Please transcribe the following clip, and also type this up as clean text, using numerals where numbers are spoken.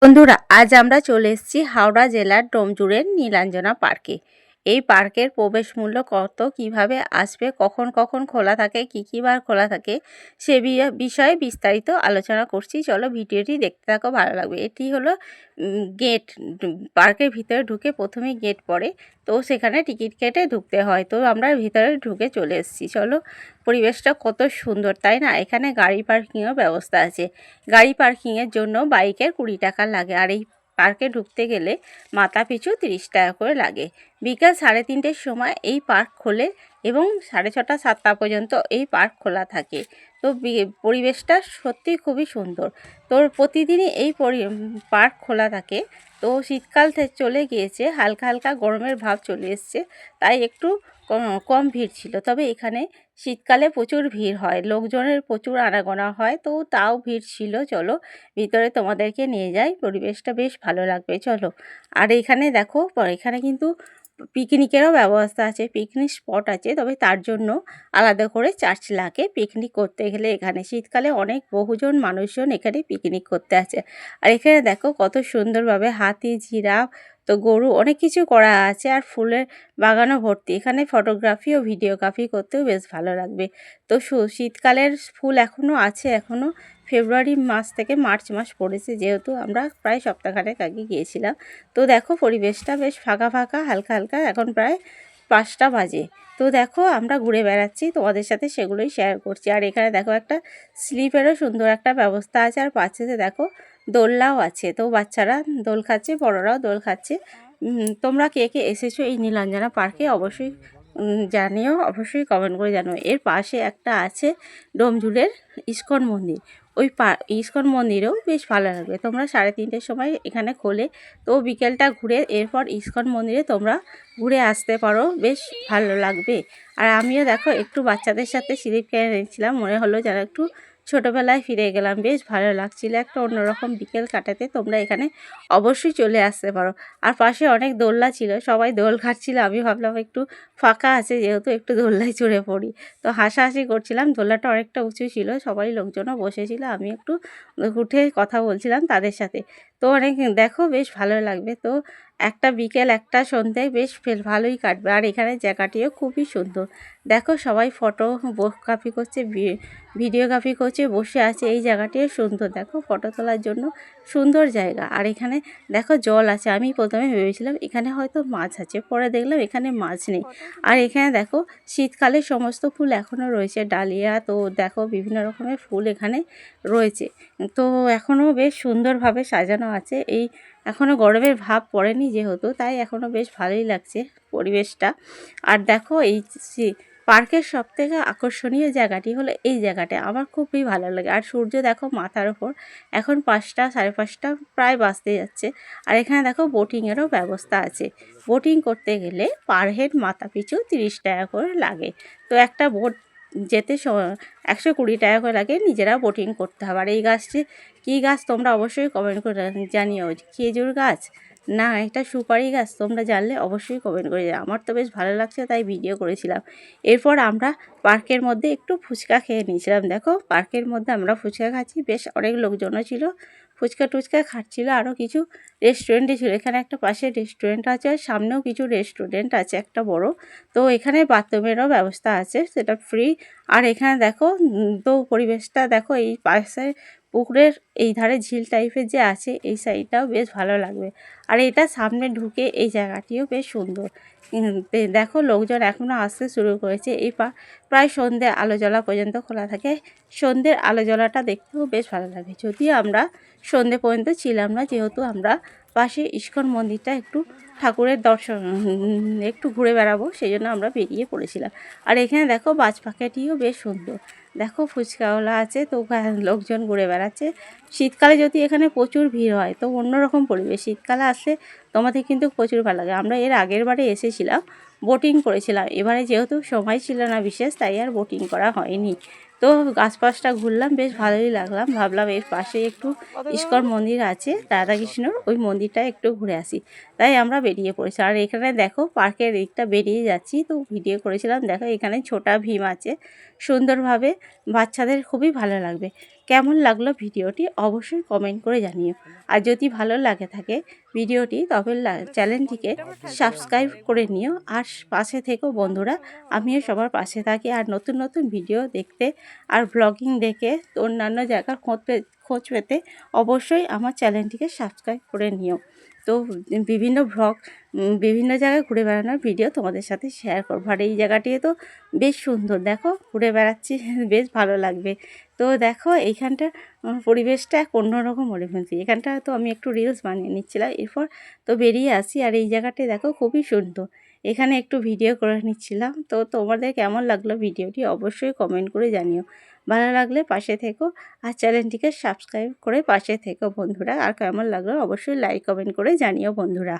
বন্ধুরা, আজ আমরা চলে এসেছি হাওড়া জেলার ডোমজুড়ের নীলাঞ্জনা পার্কে। এই পার্কের প্রবেশ মূল্য কত, কিভাবে আসবে, কখন কখন খোলা থাকে, কী বার খোলা থাকে, সে বিষয়ে বিস্তারিত আলোচনা করছি। চলো ভিডিওটি দেখতে থাকো, ভালো লাগবে। এটি হলো গেট। পার্কের ভিতরে ঢুকে প্রথমেই গেট পড়ে, তো সেখানে টিকিট কেটে ঢুকতে হয়। তো আমরা ভিতরে ঢুকে চলে এসেছি। চলো, পরিবেশটা কত সুন্দর, তাই না? এখানে গাড়ি পার্কিংয়ের ব্যবস্থা আছে। গাড়ি পার্কিংয়ের জন্য বাইকের 20 টাকা লাগে, আর এই পার্কে ঢুকতে গেলে মাথা পিছু 30 টাকা করে লাগে। বিকাল 3:30-টের সময় এই পার্ক খোলে এবং 6:30 7টা পর্যন্ত এই পার্ক খোলা থাকে। তো পরিবেশটা সত্যি খুবই সুন্দর। তো প্রতিদিনই এই পার্ক খোলা থাকে। তো শীতকাল চলে গিয়েছে, হালকা হালকা গরমের ভাব চলে এসছে, তাই একটু কম ভিড় ছিল। তবে এখানে শীতকালে প্রচুর ভিড় হয়, লোকজনের প্রচুর আনাগোনা হয়, তো তাও ভিড় ছিল। চলো ভিতরে তোমাদেরকে নিয়ে যাই, পরিবেশটা বেশ ভালো লাগবে। চলো। আর এখানে দেখো, এখানে কিন্তু পিকনিকেরও ব্যবস্থা আছে, পিকনিক স্পট আছে, তবে তার জন্য আলাদা করে চার্জ লাগে পিকনিক করতে গেলে। এখানে শীতকালে অনেক বহুজন মানুষজন এখানে পিকনিক করতে আসে। আর এখানে দেখো কত সুন্দরভাবে হাতি, জিরাফ, তো গরু, অনেক কিছু করা আছে, আর ফুলের বাগানও ভর্তি। এখানে ফটোগ্রাফি ও ভিডিওগ্রাফি করতেও বেশ ভালো লাগবে। তো শীতকালের ফুল এখনও আছে, এখনও ফেব্রুয়ারি মাস থেকে মার্চ মাস পড়েছে, যেহেতু আমরা প্রায় সপ্তাহখানেক আগে গিয়েছিলাম। তো দেখো পরিবেশটা বেশ ফাঁকা ফাঁকা, হালকা হালকা, এখন প্রায় 5টা বাজে। তো দেখো আমরা ঘুরে বেড়াচ্ছি, তোমাদের সাথে সেগুলোই শেয়ার করছি। আর এখানে দেখো একটা স্লিপেরও সুন্দর একটা ব্যবস্থা আছে, আর পাশেতে দেখো দোলনাও আছে। তো বাচ্চারা দোল খাচ্ছে, বড়রাও দোল খাচ্ছে। তোমরা কে কে এসেছো এই নীলাঞ্জনা পার্কে অবশ্যই জানিও, অবশ্যই কমেন্ট করে জানো। এর পাশে একটা আছে ডোমজুড়ের ইস্কন মন্দির। ওই ইস্কন মন্দিরেও বেশ ভালো লাগবে। তোমরা 3:30-টের সময় এখানে খোলে, তো বিকেলটা ঘুরে এরপর ইস্কন মন্দিরে তোমরা ঘুরে আসতে পারো, বেশ ভালো লাগবে। আর আমিও দেখো একটু বাচ্চাদের সাথে স্লিপ কিনে নিয়েছিলাম, মনে হলো যেন একটু ছোটোবেলায় ফিরে গেলাম, বেশ ভালো লাগছিল। একটা অন্যরকম বিকেল কাটাতে তোমরা এখানে অবশ্যই চলে আসতে পারো। আর পাশে অনেক দোলনা ছিল, সবাই দোল খাচ্ছিল। আমি ভাবলাম একটু ফাঁকা আছে যেহেতু, একটু দোলনায় চড়ে পড়ি। তো হাসাহাসি করছিলাম, দোলনাটা অনেকটা উঁচু ছিল, সবাই লোকজনও বসেছিল, আমি একটু উঠে কথা বলছিলাম তাদের সাথে। তো অনেক দেখো বেশ ভালো লাগবে। তো একটা বিকেল একটা সন্ধ্যে বেশ ভালোই কাটবে। আর এখানে জায়গাটিও খুবই সুন্দর। দেখো সবাই ফটোগ্রাফি করছে, ভিডিওগ্রাফি করছে, বসে আছে। এই জায়গাটিও সুন্দর, দেখো ফটো তোলার জন্য সুন্দর জায়গা। আর এখানে দেখো জল আছে। আমি প্রথমে ভেবেছিলাম এখানে হয়তো মাছ আছে, পরে দেখলাম এখানে মাছ নেই। আর এখানে দেখো শীতকালে সমস্ত ফুল এখনও রয়েছে, ডালিয়া, তো দেখো বিভিন্ন রকমের ফুল এখানে রয়েছে। তো এখনও বেশ সুন্দরভাবে সাজানো আছে। এই এখনও গরমের ভাব পড়েনি যেহেতু, তাই এখনও বেশ ভালোই লাগছে পরিবেশটা। আর দেখো এই পার্কের সবথেকে আকর্ষণীয় জায়গাটি হলো এই জায়গাটা, আমার খুবই ভালো লাগে। আর সূর্য দেখো মাথার ওপর, এখন 5টা 5:30 প্রায় বাজতে যাচ্ছে। আর এখানে দেখো বোটিংয়েরও ব্যবস্থা আছে। বোটিং করতে গেলে পার হেড মাথা পিছু 30 টাকা করে লাগে। তো একটা বোট যেতে 120 টাকা করে লাগে, নিজেরা বোটিং করতে হবে। আর এই গাছটি কী গাছ তোমরা অবশ্যই কমেন্ট করে জানিও। খেজুর গাছ না একটা সুপারি গাছ, তোমরা জানলে অবশ্যই কমেন্ট করে জানাও। আমার তো বেশ ভালো লাগছে, তাই ভিডিও করেছিলাম। এরপর আমরা পার্কের মধ্যে একটু ফুচকা খেয়ে নিয়েছিলাম। দেখো পার্কের মধ্যে আমরা ফুচকা খাচ্ছি, বেশ অনেক লোকজনও ছিল, ফুচকা টুচকা খাচ্ছিলো। আরও কিছু রেস্টুরেন্টে ছিল, এখানে একটা পাশে রেস্টুরেন্ট আছে, আর সামনেও কিছু রেস্টুরেন্ট আছে একটা বড়। তো এখানে বাথরুমেরও ব্যবস্থা আছে, সেটা ফ্রি। আর এখানে দেখো তো পরিবেশটা দেখো, এই পাশে পুকুরের এই ধারে ঝিল টাইপের যে আছে, এই সাইডটাও বেশ ভালো লাগবে। আর এটা সামনে ঢুকে এই জায়গাটিও বেশ সুন্দর। দেখো লোকজন এখনও আসতে শুরু করেছে। এই প্রায় সন্ধ্যে আলো জ্বলা পর্যন্ত খোলা থাকে। সন্ধ্যের আলো জ্বলাটা দেখতেও বেশ ভালো লাগে, যদিও আমরা সন্ধ্যে পর্যন্ত ছিলাম না, যেহেতু আমরা পাশে ইস্কন মন্দিরটা একটু ঠাকুরের দর্শন একটু ঘুরে বেড়াবো, সেই জন্য আমরা বেরিয়ে পড়েছিলাম। আর এখানে দেখো বাজ পাখিটিও বেশ সুন্দর। দেখো ফুচকাওয়ালা আছে, তো লোকজন ঘুরে বেড়াচ্ছে। শীতকালে যদি এখানে প্রচুর ভিড় হয়, তো অন্যরকম পরিবেশ। শীতকালে আসলে তোমাদের কিন্তু প্রচুর ভালো লাগে। আমরা এর আগের বারে এসেছিলাম, বোটিং করেছিলাম। এবারে যেহেতু সময় ছিল না বিশেষ, তাই আর বোটিং করা হয়নি। তো গাছপাশটা ঘুরলাম, বেশ ভালোই লাগলাম। ভাবলাম এর পাশে একটু ইস্কন মন্দির আছে রাধাকৃষ্ণর, ওই মন্দিরটা একটু ঘুরে আসি, তাই আমরা বেরিয়ে পড়েছি। আর এখানে দেখো পার্কের দিকটা বেরিয়ে যাচ্ছি, তো ভিডিও করেছিলাম। দেখো এখানে ছোটা ভীম আছে, সুন্দরভাবে বাচ্চাদের খুবই ভালো লাগবে। কেমন লাগলো ভিডিওটি অবশ্যই কমেন্ট করে জানিও। আর যদি ভালো লাগে থাকে ভিডিওটি তবে চ্যানেলটিকে সাবস্ক্রাইব করে নিও। আর পাশে থেকো বন্ধুরা, আমিও সবার পাশে থাকি। আর নতুন নতুন ভিডিও দেখতে আর ব্লগিং দেখে অন্যান্য জায়গার খোঁজ পেতে অবশ্যই আমার চ্যানেলটিকে সাবস্ক্রাইব করে নিও। তো বিভিন্ন বিভিন্ন জায়গায় ঘুরে বেড়ানোর ভিডিও তোমাদের সাথে শেয়ার করবো। আর এই জায়গাটি তো বেশ সুন্দর, দেখো ঘুরে বেড়াচ্ছি বেশ ভালো লাগবে। তো দেখো এইখানটা পরিবেশটা এক অন্যরকম মনে হচ্ছে। এখানটা তো আমি একটু রিলস বানিয়ে নিচ্ছিলাম, এরপর তো বেরিয়ে আসি। আর এই জায়গাটি দেখো খুবই সুন্দর, এখানে একটু ভিডিও করে নিচ্ছিলাম। তো তোমাদের কেমন লাগলো ভিডিওটি অবশ্যই কমেন্ট করে জানিও। ভালো লাগলে পাশে থেকো আর চ্যানেলটিকে সাবস্ক্রাইব করে পাশে থেকো বন্ধুরা। আর কেমন লাগলো অবশ্যই লাইক কমেন্ট করে জানিও বন্ধুরা।